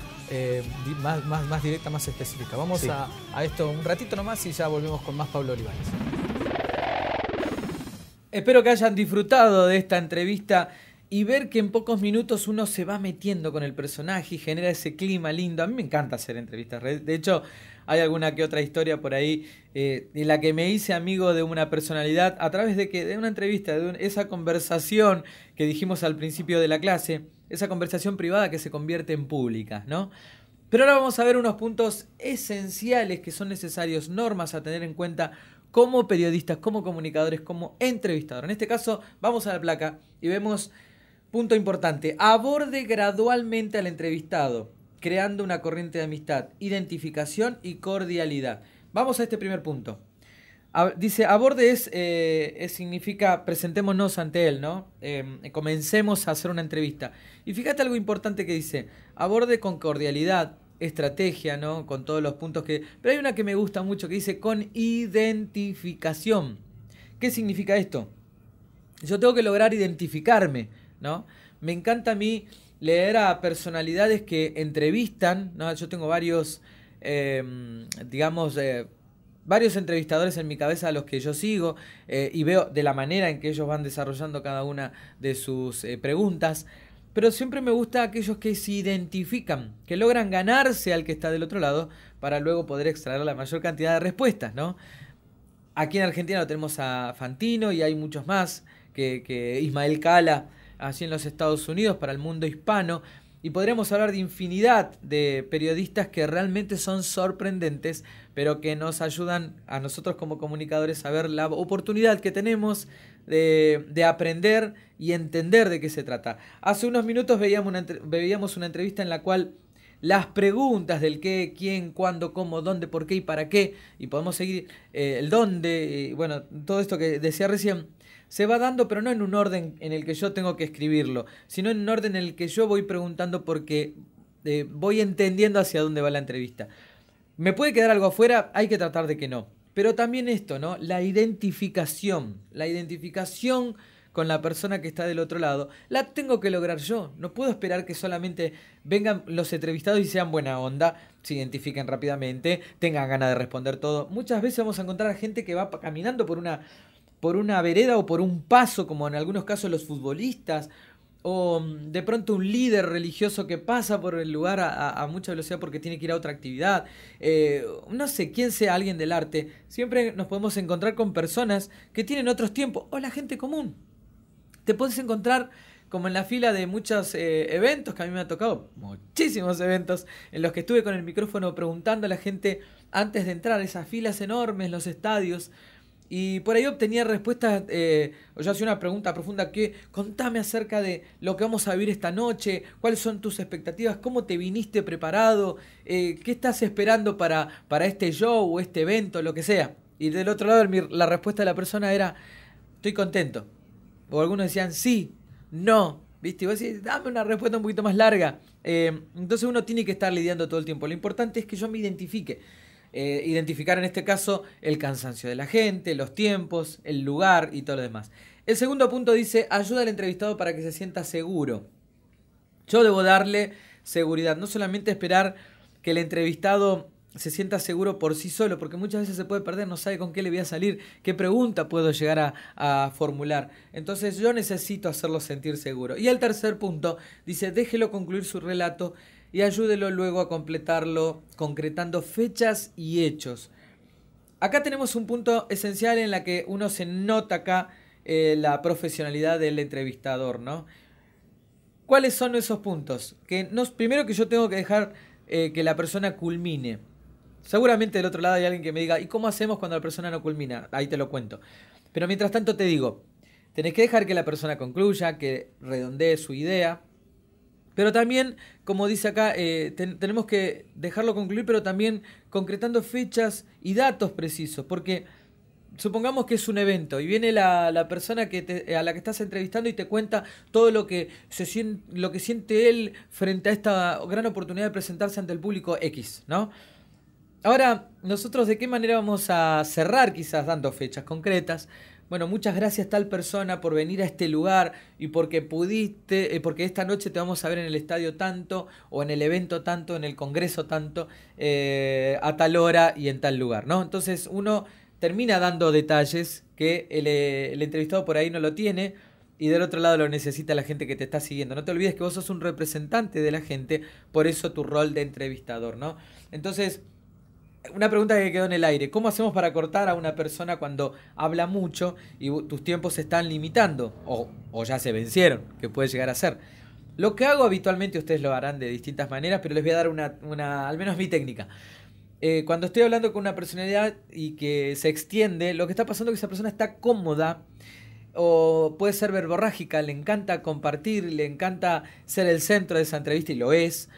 más directa, más específica. Vamos a esto un ratito nomás y ya volvemos con más Pablo Olivares. Espero que hayan disfrutado de esta entrevista y ver que en pocos minutos uno se va metiendo con el personaje y genera ese clima lindo. A mí me encanta hacer entrevistas. De hecho, hay alguna que otra historia por ahí en la que me hice amigo de una personalidad a través de una entrevista, esa conversación que dijimos al principio de la clase, esa conversación privada que se convierte en pública, ¿no? Pero ahora vamos a ver unos puntos esenciales que son necesarios, normas a tener en cuenta como periodistas, como comunicadores, como entrevistadores. En este caso, vamos a la placa y vemos... Punto importante, aborde gradualmente al entrevistado, creando una corriente de amistad, identificación y cordialidad. Vamos a este primer punto. Dice, aborde significa presentémonos ante él, ¿no? Comencemos a hacer una entrevista. Y fíjate algo importante que dice, aborde con cordialidad, estrategia, ¿no? Con todos los puntos que... Pero hay una que me gusta mucho que dice con identificación. ¿Qué significa esto? Yo tengo que lograr identificarme, ¿no? Me encanta a mí leer a personalidades que entrevistan, ¿no? Yo tengo varios, varios entrevistadores en mi cabeza a los que yo sigo y veo de la manera en que ellos van desarrollando cada una de sus preguntas. pero siempre me gusta aquellos que se identifican, que logran ganarse al que está del otro lado para luego poder extraer la mayor cantidad de respuestas, ¿no? Aquí en Argentina lo tenemos a Fantino y hay muchos más, que Ismael Cala, allí en los Estados Unidos, para el mundo hispano. Y podríamos hablar de infinidad de periodistas que realmente son sorprendentes, pero que nos ayudan a nosotros como comunicadores a ver la oportunidad que tenemos de aprender y entender de qué se trata. Hace unos minutos veíamos una entrevista en la cual las preguntas del qué, quién, cuándo, cómo, dónde, por qué y para qué, y podemos seguir el dónde, y bueno, todo esto que decía recién, se va dando, pero no en un orden en el que yo tengo que escribirlo, sino en un orden en el que yo voy preguntando porque voy entendiendo hacia dónde va la entrevista. ¿Me puede quedar algo afuera? Hay que tratar de que no. Pero también esto, ¿no? La identificación con la persona que está del otro lado, la tengo que lograr yo. No puedo esperar que solamente vengan los entrevistados y sean buena onda, se identifiquen rápidamente, tengan ganas de responder todo. Muchas veces vamos a encontrar a gente que va caminando por una vereda o por un paso, como en algunos casos los futbolistas, o de pronto un líder religioso que pasa por el lugar a mucha velocidad porque tiene que ir a otra actividad. No sé quién sea alguien del arte, siempre nos podemos encontrar con personas que tienen otros tiempos, o la gente común. Te puedes encontrar como en la fila de muchos eventos, que a mí me ha tocado muchísimos eventos, en los que estuve con el micrófono preguntando a la gente antes de entrar, esas filas enormes, los estadios. Y por ahí obtenía respuestas, o yo hacía una pregunta profunda que, contame acerca de lo que vamos a vivir esta noche, cuáles son tus expectativas, cómo te viniste preparado, qué estás esperando para este show o este evento, lo que sea. Y del otro lado la respuesta de la persona era, estoy contento. O algunos decían, sí, no, ¿viste? Y vos decís, dame una respuesta un poquito más larga. Entonces uno tiene que estar lidiando todo el tiempo. Lo importante es que yo me identifique. Identificar en este caso el cansancio de la gente, los tiempos, el lugar y todo lo demás. El segundo punto dice, ayuda al entrevistado para que se sienta seguro. Yo debo darle seguridad, no solamente esperar que el entrevistado se sienta seguro por sí solo, porque muchas veces se puede perder, no sabe con qué le voy a salir, qué pregunta puedo llegar a formular. Entonces yo necesito hacerlo sentir seguro. Y el tercer punto dice, déjelo concluir su relato y ayúdelo luego a completarlo concretando fechas y hechos. Acá tenemos un punto esencial en la que uno se nota acá la profesionalidad del entrevistador, ¿no? ¿Cuáles son esos puntos? Primero que yo tengo que dejar que la persona culmine. Seguramente del otro lado hay alguien que me diga, ¿y cómo hacemos cuando la persona no culmina? Ahí te lo cuento. Pero mientras tanto te digo, tenés que dejar que la persona concluya, que redondee su idea. Pero también, como dice acá, tenemos que dejarlo concluir, pero también concretando fechas y datos precisos. Porque supongamos que es un evento y viene la persona a la que estás entrevistando y te cuenta todo lo que siente él frente a esta gran oportunidad de presentarse ante el público X, ¿no? Ahora, nosotros de qué manera vamos a cerrar quizás dando fechas concretas. Bueno, muchas gracias tal persona por venir a este lugar y porque porque esta noche te vamos a ver en el estadio tanto, o en el evento tanto, en el congreso tanto, a tal hora y en tal lugar, ¿no? Entonces uno termina dando detalles que el entrevistado por ahí no lo tiene y del otro lado lo necesita la gente que te está siguiendo. No te olvides que vos sos un representante de la gente, por eso tu rol de entrevistador, ¿no? Entonces, una pregunta que quedó en el aire. ¿Cómo hacemos para cortar a una persona cuando habla mucho y tus tiempos se están limitando? O ya se vencieron, que puede llegar a ser. Lo que hago habitualmente, ustedes lo harán de distintas maneras, pero les voy a dar al menos mi técnica. Cuando estoy hablando con una personalidad y que se extiende, lo que está pasando es que esa persona está cómoda, o puede ser verborrágica, le encanta compartir, le encanta ser el centro de esa entrevista y lo es,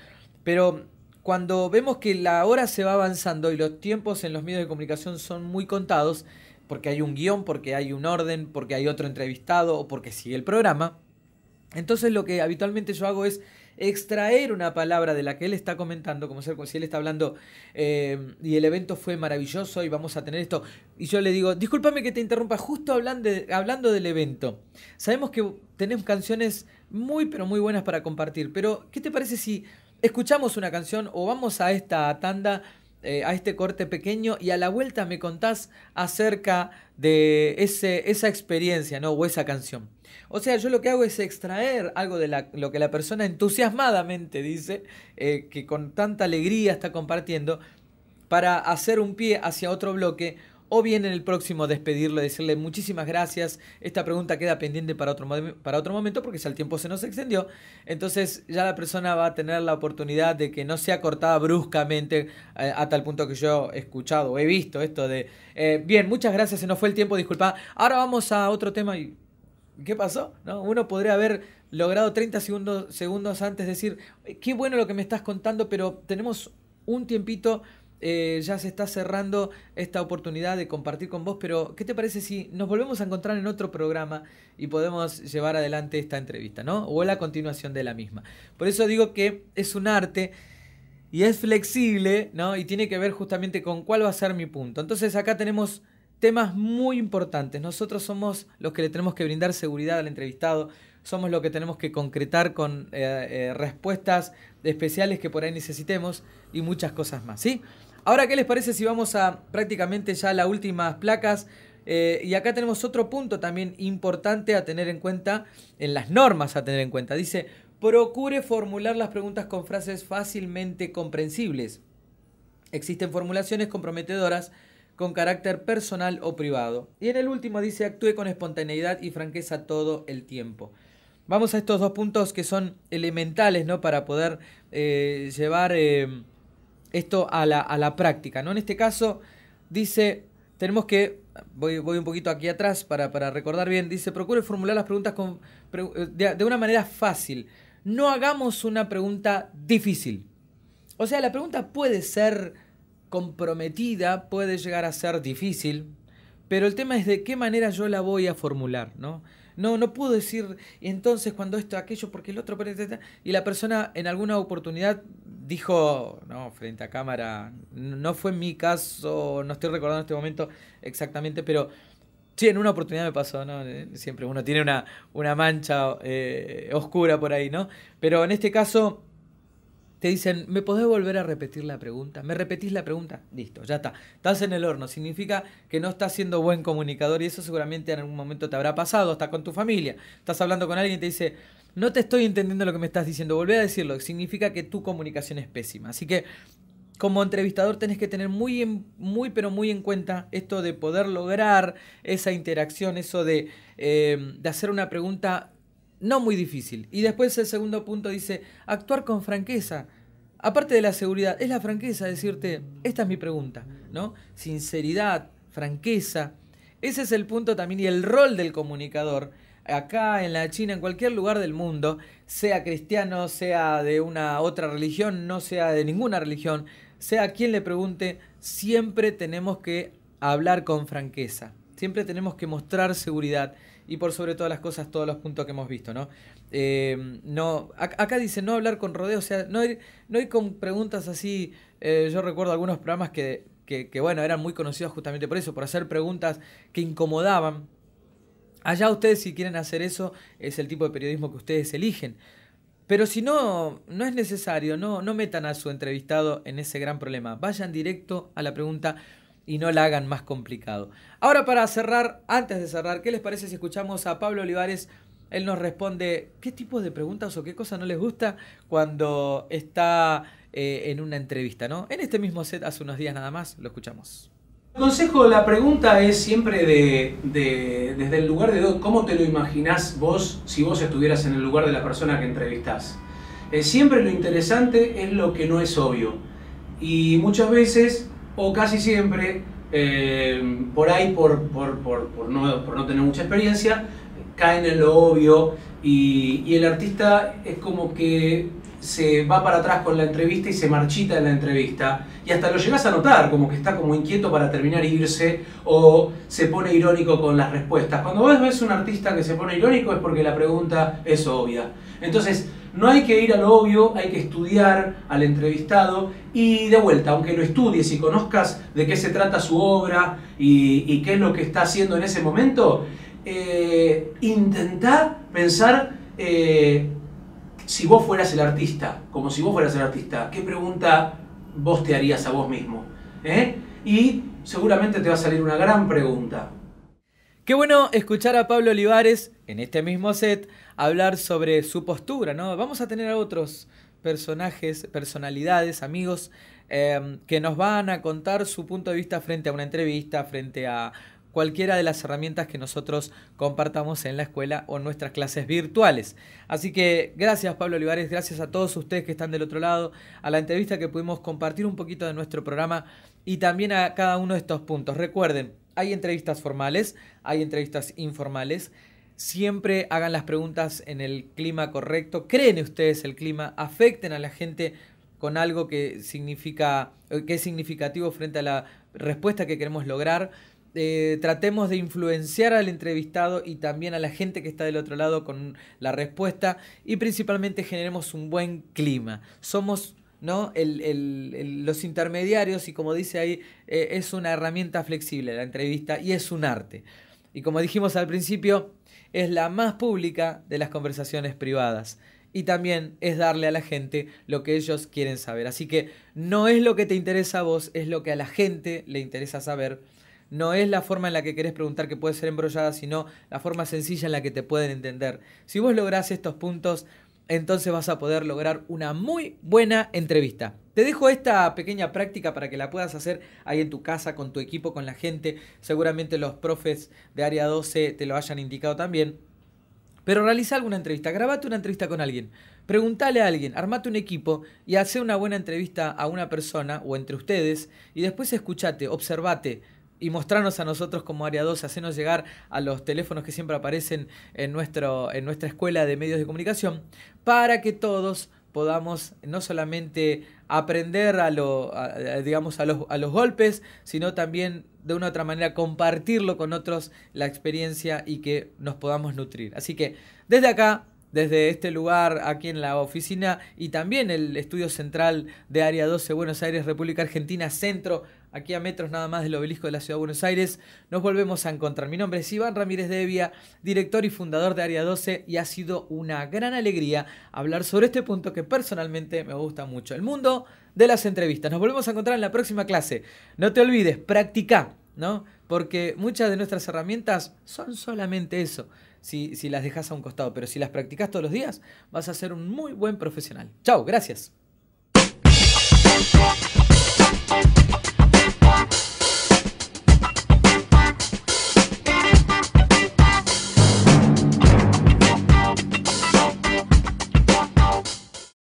pero cuando vemos que la hora se va avanzando y los tiempos en los medios de comunicación son muy contados, porque hay un guión, porque hay un orden, porque hay otro entrevistado o porque sigue el programa, entonces lo que habitualmente yo hago es extraer una palabra de la que él está comentando, como si él está hablando y el evento fue maravilloso y vamos a tener esto, y yo le digo, discúlpame que te interrumpa, justo hablando del evento, sabemos que tenemos canciones muy pero muy buenas para compartir, pero ¿qué te parece si escuchamos una canción o vamos a esta tanda a este corte pequeño y a la vuelta me contás acerca de esa experiencia, ¿no? O esa canción. O sea, yo lo que hago es extraer algo de lo que la persona entusiasmadamente dice, que con tanta alegría está compartiendo, para hacer un pie hacia otro bloque, o bien en el próximo despedirlo y decirle muchísimas gracias, esta pregunta queda pendiente para otro momento porque ya el tiempo se nos extendió, entonces ya la persona va a tener la oportunidad de que no sea cortada bruscamente, a tal punto que yo he escuchado o he visto esto de, bien, muchas gracias, se nos fue el tiempo, disculpa, ahora vamos a otro tema y... ¿Qué pasó? ¿No? Uno podría haber logrado 30 segundos antes decir, qué bueno lo que me estás contando, pero tenemos un tiempito, ya se está cerrando esta oportunidad de compartir con vos, pero ¿qué te parece si nos volvemos a encontrar en otro programa y podemos llevar adelante esta entrevista, ¿no? O la continuación de la misma. Por eso digo que es un arte y es flexible, ¿no? Y tiene que ver justamente con cuál va a ser mi punto. Entonces acá tenemos temas muy importantes. Nosotros somos los que le tenemos que brindar seguridad al entrevistado, somos los que tenemos que concretar con respuestas especiales que por ahí necesitemos y muchas cosas más, ¿sí? Ahora, ¿qué les parece si vamos a prácticamente ya las últimas placas? Y acá tenemos otro punto también importante a tener en cuenta, en las normas a tener en cuenta. Dice, procure formular las preguntas con frases fácilmente comprensibles. Existen formulaciones comprometedoras con carácter personal o privado. Y en el último dice, actúe con espontaneidad y franqueza todo el tiempo. Vamos a estos dos puntos que son elementales, ¿no? Para poder llevar esto a la práctica, ¿no? En este caso dice, tenemos que, voy un poquito aquí atrás para recordar bien, dice, procure formular las preguntas de una manera fácil. No hagamos una pregunta difícil. O sea, la pregunta puede ser comprometida, puede llegar a ser difícil, pero el tema es de qué manera yo la voy a formular, ¿no? No puedo decir, entonces cuando esto, aquello, porque el otro... Y la persona en alguna oportunidad dijo, no, frente a cámara, no fue en mi caso, no estoy recordando en este momento exactamente, pero sí, en una oportunidad me pasó, ¿no? Siempre uno tiene una mancha oscura por ahí, ¿no? Pero en este caso... Te dicen, ¿me podés volver a repetir la pregunta? ¿Me repetís la pregunta? Listo, ya está. Estás en el horno. Significa que no estás siendo buen comunicador y eso seguramente en algún momento te habrá pasado, hasta con tu familia. Estás hablando con alguien y te dice, no te estoy entendiendo lo que me estás diciendo. Volvé a decirlo. Significa que tu comunicación es pésima. Así que como entrevistador tenés que tener muy en cuenta esto de poder lograr esa interacción, eso de hacer una pregunta no muy difícil. Y después el segundo punto dice, actuar con franqueza. Aparte de la seguridad, es la franqueza, decirte, esta es mi pregunta, ¿no? Sinceridad, franqueza. Ese es el punto también y el rol del comunicador. Acá en la China, en cualquier lugar del mundo, sea cristiano, sea de una otra religión, no sea de ninguna religión, sea quien le pregunte, siempre tenemos que hablar con franqueza. Siempre tenemos que mostrar seguridad. Y por sobre todas las cosas, todos los puntos que hemos visto, ¿no? Acá dice no hablar con rodeo, o sea, no ir con preguntas así. Yo recuerdo algunos programas que bueno, eran muy conocidos justamente por eso, por hacer preguntas que incomodaban. Allá ustedes, si quieren hacer eso, es el tipo de periodismo que ustedes eligen. Pero si no es necesario, no metan a su entrevistado en ese gran problema. Vayan directo a la pregunta y no la hagan más complicado. Ahora, para cerrar, antes de cerrar, ¿qué les parece si escuchamos a Pablo Olivares? Él nos responde qué tipo de preguntas o qué cosa no les gusta cuando está en una entrevista, ¿no? En este mismo set hace unos días nada más, lo escuchamos. El consejo, la pregunta es siempre desde el lugar de cómo te lo imaginás vos si vos estuvieras en el lugar de la persona que entrevistás. Siempre lo interesante es lo que no es obvio. Y muchas veces, o casi siempre, por ahí, por no tener mucha experiencia, caen en lo obvio y el artista es como que se va para atrás con la entrevista y se marchita en la entrevista y hasta lo llegás a notar, como que está como inquieto para terminar e irse o se pone irónico con las respuestas. Cuando vos ves un artista que se pone irónico es porque la pregunta es obvia. Entonces, no hay que ir a lo obvio, hay que estudiar al entrevistado y de vuelta, aunque lo estudies y conozcas de qué se trata su obra y qué es lo que está haciendo en ese momento, intentá pensar si vos fueras el artista, como si vos fueras el artista, ¿qué pregunta vos te harías a vos mismo? Y seguramente te va a salir una gran pregunta. Qué bueno escuchar a Pablo Olivares en este mismo set hablar sobre su postura, ¿no? Vamos a tener a otros personajes, personalidades, amigos que nos van a contar su punto de vista frente a una entrevista, frente a cualquiera de las herramientas que nosotros compartamos en la escuela o en nuestras clases virtuales. Así que gracias Pablo Olivares, gracias a todos ustedes que están del otro lado, a la entrevista que pudimos compartir un poquito de nuestro programa y también a cada uno de estos puntos. Recuerden, hay entrevistas formales, hay entrevistas informales. Siempre hagan las preguntas en el clima correcto. Creen ustedes el clima, afecten a la gente con algo que es significativo frente a la respuesta que queremos lograr. Tratemos de influenciar al entrevistado y también a la gente que está del otro lado con la respuesta y principalmente generemos un buen clima. Somos, ¿no?, los intermediarios y como dice ahí, es una herramienta flexible la entrevista y es un arte. Y como dijimos al principio, es la más pública de las conversaciones privadas. Y también es darle a la gente lo que ellos quieren saber. Así que no es lo que te interesa a vos, es lo que a la gente le interesa saber. No es la forma en la que querés preguntar que puede ser embrollada, sino la forma sencilla en la que te pueden entender. Si vos lográs estos puntos, entonces vas a poder lograr una muy buena entrevista. Te dejo esta pequeña práctica para que la puedas hacer ahí en tu casa, con tu equipo, con la gente. Seguramente los profes de Área 12 te lo hayan indicado también. Pero realiza alguna entrevista, grabate una entrevista con alguien, preguntale a alguien, armate un equipo y hace una buena entrevista a una persona o entre ustedes y después escuchate, observate y mostrarnos a nosotros como Área 12, hacernos llegar a los teléfonos que siempre aparecen en nuestra escuela de medios de comunicación para que todos podamos no solamente aprender a los golpes, sino también de una u otra manera compartirlo con otros la experiencia y que nos podamos nutrir. Así que desde acá, desde este lugar aquí en la oficina y también el estudio central de Área 12, Buenos Aires, República Argentina, centro, aquí a metros nada más del obelisco de la Ciudad de Buenos Aires, nos volvemos a encontrar. Mi nombre es Iván Ramírez Devia, director y fundador de Área 12 y ha sido una gran alegría hablar sobre este punto que personalmente me gusta mucho, el mundo de las entrevistas. Nos volvemos a encontrar en la próxima clase. No te olvides, practica, ¿no? Porque muchas de nuestras herramientas son solamente eso, si las dejas a un costado, pero si las practicas todos los días vas a ser un muy buen profesional. Chao, gracias.